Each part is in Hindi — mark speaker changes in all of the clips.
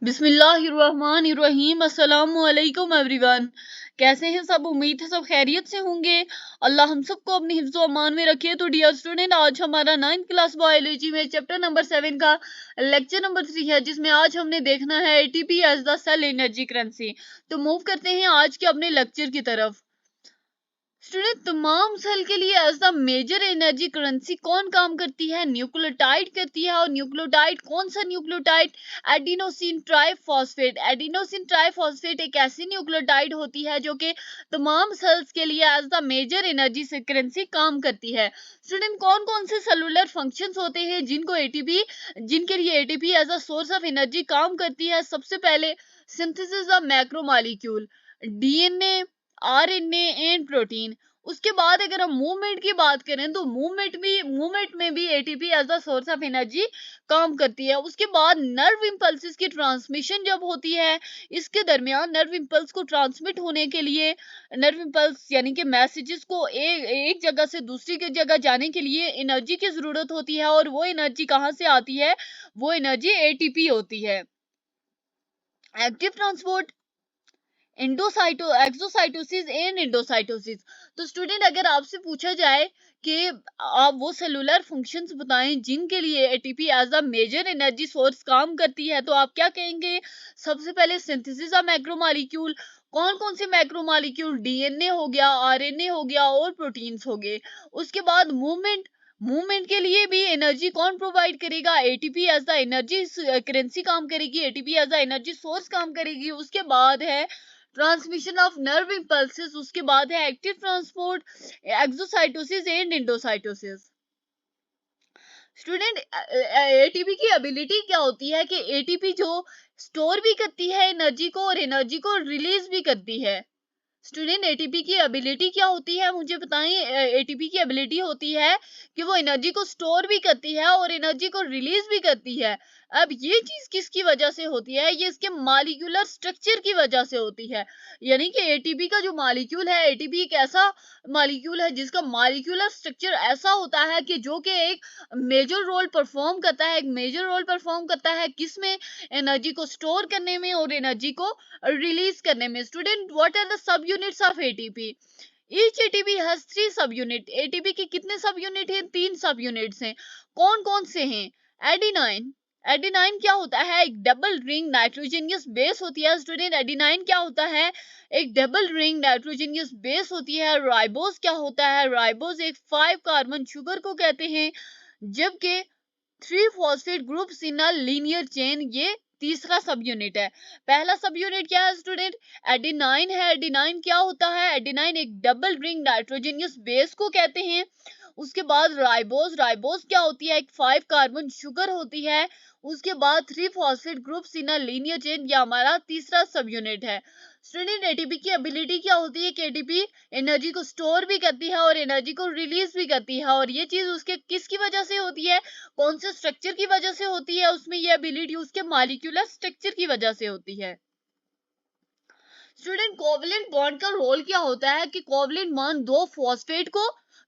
Speaker 1: बिस्मिल्लाहिर्रहमानिर्रहीम। अस्सलामु अलैकुम एवरीवन। कैसे हैं सब? उम्मीद है सब खैरियत से होंगे। अल्लाह हम सबको अपनी हिफ्ज़ो अमान में रखे। तो डियर स्टूडेंट, आज हमारा 9th क्लास बायोलॉजी में चैप्टर नंबर 7 का लेक्चर नंबर 3 है, जिसमें आज हमने देखना है ATP as the cell energy currency. तो मूव करते हैं आज के अपने लेक्चर की तरफ। स्टूडेंट, तमाम सेल के लिए as the major energy currency कौन काम करती है? न्यूक्लियोटाइड करती है। और न्यूक्लियोटाइड कौन सा nucleotide? Adenosine triphosphate. Adenosine triphosphate एक ऐसी न्यूक्लियोटाइड होती है जो कि तमाम सेल्स के लिए as the major energy currency काम करती है। स्टूडेंट, कौन कौन से सेलुलर फंक्शंस होते हैं जिनके लिए ATP as a source of energy काम करती है? सबसे पहले synthesis of macromolecule, DNA, RNA and protein. उसके बाद अगर हम मूवमेंट की बात करें तो मूवमेंट में भी ATP as a source of energy काम करती है। उसके बाद नर्व इंपल्सेस की ट्रांसमिशन जब होती है, इसके दरमियान नर्व इंपल्स को ट्रांसमिट होने के लिए, नर्व इंपल्स यानी कि मैसेजेस को एक जगह से दूसरी जगह जाने के लिए एनर्जी की जरूरत होती है। और वो एनर्जी कहाँ से आती है? वो एनर्जी एटीपी होती है। Active transport, exocytosis and endocytosis. तो स्टूडेंट, अगर आपसे पूछा जाए कि आप वो सेलुलर फंक्शंस बताएं जिनके लिए ATP as a major energy source काम करती है, तो आप क्या कहेंगे? सबसे पहले सिंथेसिस ऑफ मैक्रोमोलिक्यूल। कौन कौन से मैक्रोमोलिक्यूल? डीएनए हो गया, आरएनए हो गया और प्रोटीन्स हो गए। उसके बाद मूवमेंट के लिए भी एनर्जी कौन प्रोवाइड करेगा? ATP as the energy currency काम करेगी, ATP as the energy source काम करेगी। उसके बाद है ट्रांसमिशन ऑफ नर्व इंपल्सेस। उसके बाद है active transport, exocytosis and endocytosis. Student, ATP की एबिलिटी क्या होती है कि एटीपी जो स्टोर भी करती है एनर्जी को और एनर्जी को रिलीज भी करती है। स्टूडेंट, एटीपी की एबिलिटी क्या होती है, मुझे बताएं। एटीपी की एबिलिटी होती है कि वो एनर्जी को स्टोर भी करती है और एनर्जी को रिलीज भी करती है। अब ये चीज किसकी वजह से होती है? ये इसके मॉलिक्यूलर स्ट्रक्चर की वजह से होती है। यानी कि एटीपी का जो मॉलिक्यूल है, एटीपी एक ऐसा मॉलिक्यूल है जिसका मॉलिक्यूलर स्ट्रक्चर ऐसा होता है कि जो कि एक मेजर रोल परफॉर्म करता है। एक मेजर रोल परफॉर्म करता है किसमें? एनर्जी को स्टोर करने में और एनर्जी को रिलीज करने में। Student, what are the sub units of ATP? Each ATP has 3 sub unit. ATP के कितने सब यूनिट हैं? 3 सब यूनिट्स हैं। कौन कौन से हैं? एडिनाइन। एडिनाइन क्या होता है? एक डबल रिंग नाइट्रोजनियस बेस होती है। स्टूडेंट, एडिनाइन क्या होता है? एक डबल रिंग नाइट्रोजनियस बेस होती है। राइबोस क्या होता है? राइबोस एक 5 कार्बन शुगर को कहते हैं। जबकि 3 phosphate groups in a linear chain, ये तीसरा सब यूनिट है। पहला सब यूनिट क्या है स्टूडेंट? एडिनाइन है। एडिनाइन क्या होता है? एडिनाइन एक डबल रिंग नाइट्रोजनियस बेस को कहते हैं। उसके बाद राइबोस। राइबोस क्या होती है? एक 5 कार्बन शुगर होती है। उसके बाद 3 phosphate groups in a linear chain, ये हमारा तीसरा सब यूनिट है। स्टूडेंट, एटीपी की एबिलिटी क्या होती है कि एटीपी एनर्जी को स्टोर भी करती है और एनर्जी को रिलीज भी करती है। और ये चीज उसके किसकी वजह से होती है? कौन से स्ट्रक्चर की वजह से होती है? उसमें ये एबिलिटी उसके मॉलिक्यूलर स्ट्रक्चर की वजह से होती है। स्टूडेंट, कोवलेंट बॉन्ड का रोल क्या होता है कि कोवलेंट बॉन्ड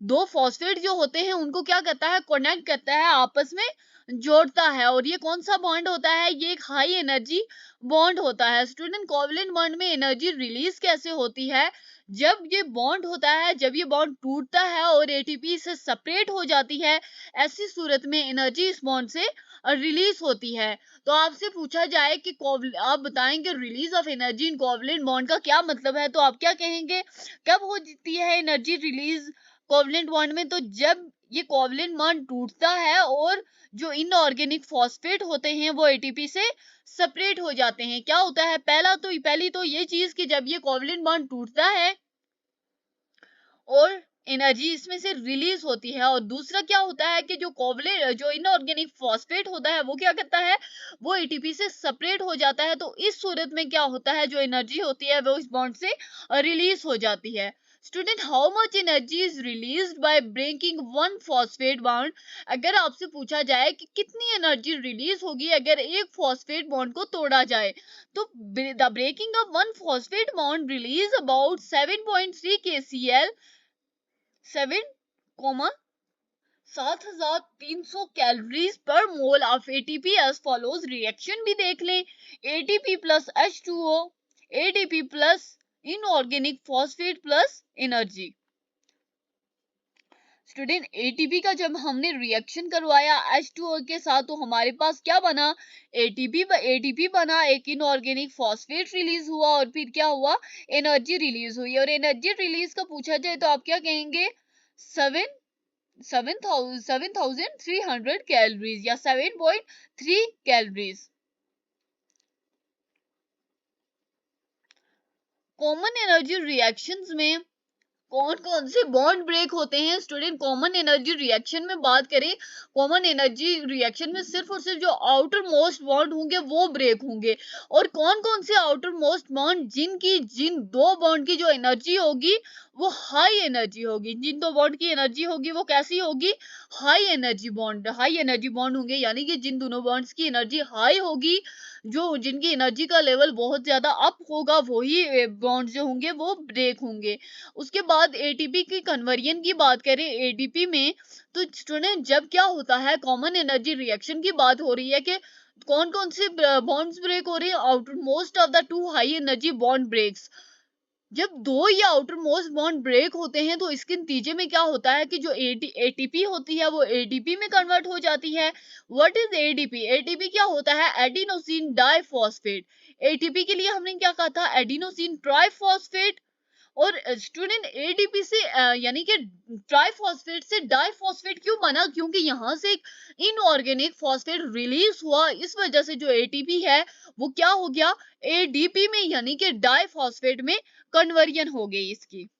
Speaker 1: दो फॉस्फेट जो होते हैं उनको क्या करता है? कनेक्ट करता है, आपस में जोड़ता है। और ये कौन सा बॉन्ड होता है? ये एक हाई एनर्जी बॉन्ड होता है। स्टूडेंट, कोवलेंट बॉन्ड में एनर्जी रिलीज कैसे होती है? जब ये बॉन्ड होता है, जब ये बॉन्ड टूटता है और एटीपी से सेपरेट हो जाती है, ऐसी सूरत में एनर्जी इस बॉन्ड से रिलीज होती है। तो आपसे पूछा जाए कि आप बताएंगे release of energy in covalent bond का क्या मतलब है, तो आप क्या कहेंगे? कब होती है एनर्जी रिलीज कोवलेंट बॉन्ड में? तो जब ये कोवलेंट बॉन्ड टूटता है और जो इनऑर्गेनिक फॉस्फेट होते हैं वो एटीपी से सेपरेट हो जाते हैं। क्या होता है? पहली तो ये चीज कि जब ये कोवलेंट बॉन्ड टूटता है और एनर्जी इसमें से रिलीज होती है। और दूसरा क्या होता है कि जो इनऑर्गेनिक फॉस्फेट होता है वो क्या करता है? वो एटीपी से सेपरेट हो जाता है। तो इस सूरत में क्या होता है? जो एनर्जी होती है वो इस बॉन्ड से रिलीज हो जाती है। Student, how much energy is released by breaking one phosphate bond? अगर आपसे पूछा जाए कि कितनी एनर्जी रिलीज होगी अगर एक फॉस्फेट बॉन्ड को तोड़ा जाए, तो the breaking of one phosphate bond release about 7.3 kcal 7, 7300 calories पर mole of ATP as follows. Reaction भी देख लें, ATP plus H2O, ATP plus inorganic phosphate plus energy. Student ATP का जब हमने रिएक्शन करवाया H2O के साथ तो हमारे पास क्या बना, एटीपी बना, एक इनऑर्गेनिक फॉस्फेट रिलीज हुआ और फिर क्या हुआ, एनर्जी रिलीज हुई। और एनर्जी रिलीज का पूछा जाए तो आप क्या कहेंगे, 7300 कैलोरीज या 7.3 कैलोरीज। कॉमन एनर्जी रिएक्शंस में कौन कौन से बॉन्ड ब्रेक होते हैं। स्टूडेंट कॉमन एनर्जी रिएक्शन में बात करें, कॉमन एनर्जी रिएक्शन में सिर्फ और सिर्फ जो आउटर मोस्ट बॉन्ड होंगे वो ब्रेक होंगे। और कौन कौन से आउटर मोस्ट बॉन्ड, जिन दो बॉन्ड की जो एनर्जी होगी वो हाई एनर्जी होगी, जिन दो बॉन्ड की एनर्जी होगी वो कैसी होगी, हाई एनर्जी बॉन्ड होंगे, यानी कि जिन दोनों बॉन्ड्स की एनर्जी हाई होगी, जो जिनकी एनर्जी का लेवल बहुत ज्यादा अप होगा, वही बॉन्ड जो होंगे वो ब्रेक होंगे। उसके बाद एटीपी की कन्वर्जन की बात करें एडीपी में, तो स्टूडेंट जब क्या होता है, कॉमन एनर्जी रिएक्शन की बात हो रही है कि कौन कौन से बॉन्ड्स ब्रेक हो रहे हैं, outermost of the two high energy bond breaks. जब दो या आउटर मोस्ट बॉन्ड ब्रेक होते हैं तो इसके नतीजे में क्या होता है कि जो एटीपी होती है वो एडीपी में कन्वर्ट हो जाती है। व्हाट इज एडीपी, एटीपी क्या होता है, एडिनोसिन डाइफॉस्फेट। एटीपी के लिए हमने क्या कहा था, एडिनोसिन ट्राइफॉस्फेट। और स्टूडेंट एडीपी से यानी कि ट्राइफॉस्फेट से डाइफॉस्फेट क्यों बना, क्योंकि यहाँ से एक इनऑर्गेनिक फॉस्फेट रिलीज हुआ, इस वजह से जो एटीपी है वो क्या हो गया, एडीपी में यानी कि डाइफॉस्फेट में कन्वर्जन हो गई इसकी।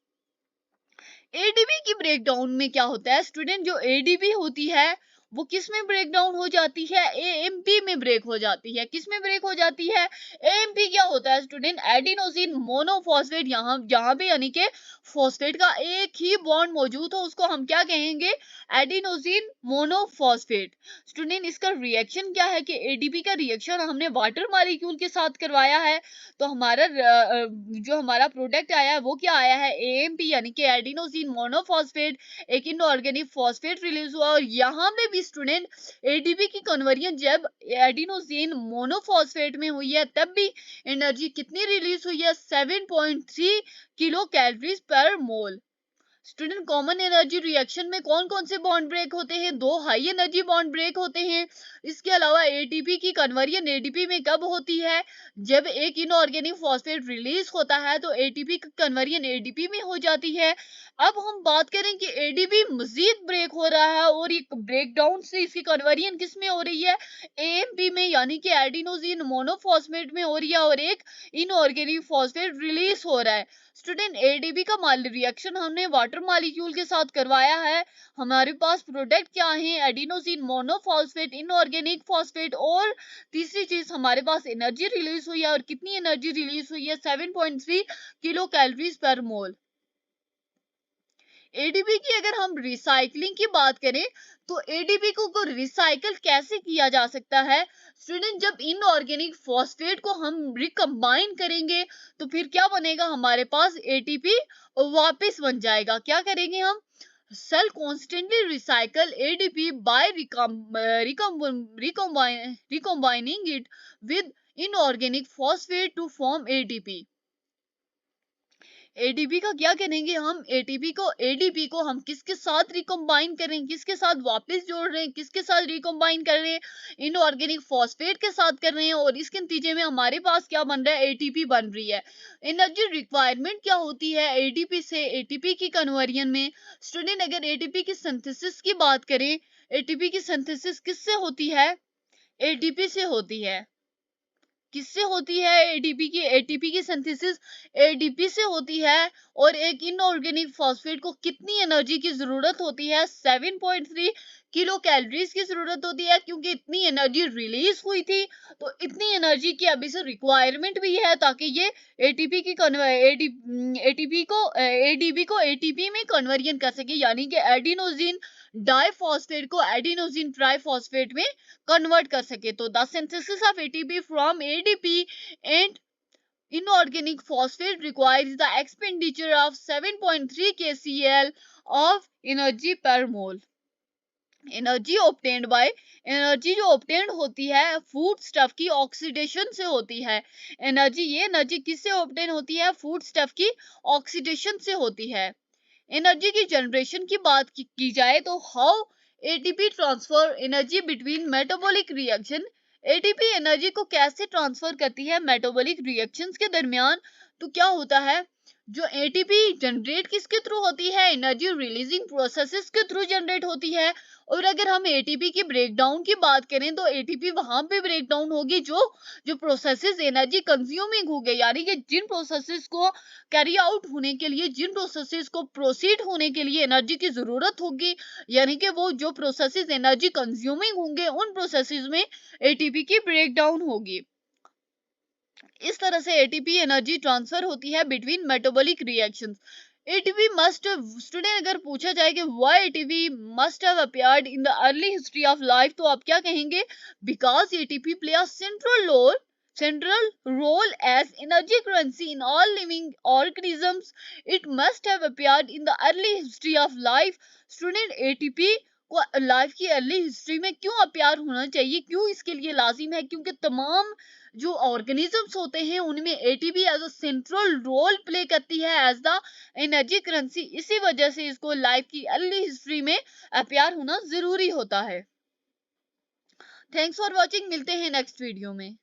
Speaker 1: एडीपी की ब्रेकडाउन में क्या होता है स्टूडेंट, जो एडीपी होती है वो किस में ब्रेक डाउन हो जाती है, एएमपी में ब्रेक हो जाती है। किस में ब्रेक हो जाती है, एएमपी क्या होता है स्टूडेंट, एडिनोसिन मोनोफॉस्फेट। यहाँ पे यानी कि फॉस्फेट का एक ही बॉन्ड मौजूद हो उसको हम क्या कहेंगे, एडिनोसिन मोनोफॉस्फेट। स्टूडेंट इसका रिएक्शन क्या है कि एडीपी का रिएक्शन हमने वाटर मॉलिक्यूल के साथ करवाया है, तो हमारा जो हमारा प्रोडक्ट आया है वो क्या आया है, एएमपी यानी कि एडिनोसिन मोनोफॉस्फेट, एक इनऑर्गेनिक फॉस्फेट रिलीज हुआ। और यहाँ पे भी स्टूडेंट एडीपी की कन्वर्जन जब एडिनोसिन मोनोफॉस्फेट में हुई है तब भी एनर्जी कितनी रिलीज हुई है, 7.3 किलो कैलोरीज पर मोल। स्टूडेंट कॉमन एनर्जी रिएक्शन में कौन कौन से बॉन्ड ब्रेक होते हैं, दो हाई एनर्जी बॉन्ड ब्रेक होते हैं। इसके अलावा एटीपी की कन्वर्जन एडीपी में कब होती है, जब एक इनऑर्गेनिक फॉस्फेट रिलीज होता है तो एटीपी की कन्वर्जन एडीपी में हो जाती है। अब हम बात करें कि एडीपी मजीद ब्रेक हो रहा है और एक ब्रेकडाउन से इसकी कन्वर्जन किस में हो रही है, एएमपी में यानी कि एडिनोसिन मोनोफॉस्फेट में हो रही है और एक इनऑर्गेनिक फॉस्फेट रिलीज हो रहा है। स्टूडेंट एडीपी का रिएक्शन हमने वाटर मॉलिक्यूल के साथ करवाया है। हमारे पास प्रोडक्ट क्या है, एडिनोसिन मोनोफॉस्फेट, इनऑर्गेनिक फॉस्फेट, और तीसरी चीज हमारे पास एनर्जी रिलीज हुई है। और कितनी एनर्जी रिलीज हुई है, 7.3 किलो कैलोरीज पर मोल। एडीपी की अगर हम रिसाइकलिंग की बात करें तो एडीपी को रिसाइकल कैसे किया जा सकता है स्टूडेंट, जब इनऑर्गेनिक फॉस्फेट को हम रिकम्बाइन करेंगे तो फिर क्या बनेगा, हमारे पास एटीपी वापस बन जाएगा। क्या करेंगे हम, cell constantly recycle ADP by recombining it with inorganic phosphate to form ATP. ADP का क्या करेंगे हम, एडीपी को हम किसके साथ रिकम्बाइन कर रहे हैं, किसके साथ वापस जोड़ रहे हैं, किसके साथ रिकम्बाइन कर रहे हैं, इनऑर्गेनिक फॉस्फेट के साथ कर रहे हैं। और इसके नतीजे में हमारे पास क्या बन रहा है, एटीपी बन रही है। एनर्जी रिक्वायरमेंट क्या होती है एडीपी से एटीपी की कन्वर्जन में। स्टूडेंट अगर एटीपी की सिंथेसिस की बात करें, एटीपी की सिंथेसिस किससे होती है, एटीपी से होती है। किससे होती है, एटीपी की सिंथेसिस एडीपी से होती है। और एक इनऑर्गेनिक फॉस्फेट को कितनी एनर्जी की जरूरत होती है, 7.3 किलो कैलोरीज की जरूरत होती है, क्योंकि इतनी एनर्जी रिलीज हुई थी तो इतनी एनर्जी की अभी से रिक्वायरमेंट भी है ताकि ये एटीपी की एटीपी को एडीपी को एटीपी में कन्वर्जन कर सके, यानी कि एडिनोसिन डाइफॉस्फेट को एडिनोसिन ट्राइफॉस्फेट में convert कर सके। तो the synthesis of ATP from ADP and inorganic phosphate requires the expenditure of 7.3 kcal of energy per mole. Energy जो ऑब्टेन्ड होती है फूड स्टफ की ऑक्सीडेशन से होती है। ये एनर्जी किससे ऑब्टेन होती है? फूड स्टफ की ऑक्सीडेशन से होती है। एनर्जी की जनरेशन की बात की जाए तो how ATP transfer energy between metabolic reaction. ATP energy को कैसे ट्रांसफर करती है मेटाबॉलिक रिएक्शंस के दरमियान? तो क्या होता है, जो एटीपी जनरेट किसके थ्रू होती है? एनर्जी रिलीजिंग प्रोसेसेस के थ्रू जनरेट होती है। और अगर हम एटीपी की ब्रेकडाउन की बात करें तो एटीपी वहां पे ब्रेकडाउन होगी जो जो प्रोसेसेस एनर्जी कंज्यूमिंग हो गए, यानी कि जिन प्रोसेसेस को कैरी आउट होने के लिए, जिन प्रोसेसेस को प्रोसीड होने के लिए एनर्जी की जरूरत होगी, यानी कि वो जो प्रोसेसेस एनर्जी कंज्यूमिंग होंगे उन प्रोसेसेस में एटीपी की ब्रेकडाउन होगी। इस तरह से एटीपी एनर्जी ट्रांसफर होती है between metabolic reactions. ATP must, student अगर पूछा जाए कि why ATP must have appeared in the early history of life, तो आप क्या कहेंगे? Because ATP play a central role as energy currency in all living organisms. It must have appeared in the early history of life. Student ATP को लाइफ की अर्ली हिस्ट्री में क्यों अपियर होना चाहिए, क्यों इसके लिए लाजिम है? क्योंकि तमाम जो ऑर्गेनिजम्स होते हैं उनमें ATP as a central role play करती है एज द एनर्जी करेंसी। इसी वजह से इसको लाइफ की अर्ली हिस्ट्री में अपियर होना जरूरी होता है। थैंक्स फॉर वॉचिंग, मिलते हैं नेक्स्ट वीडियो में।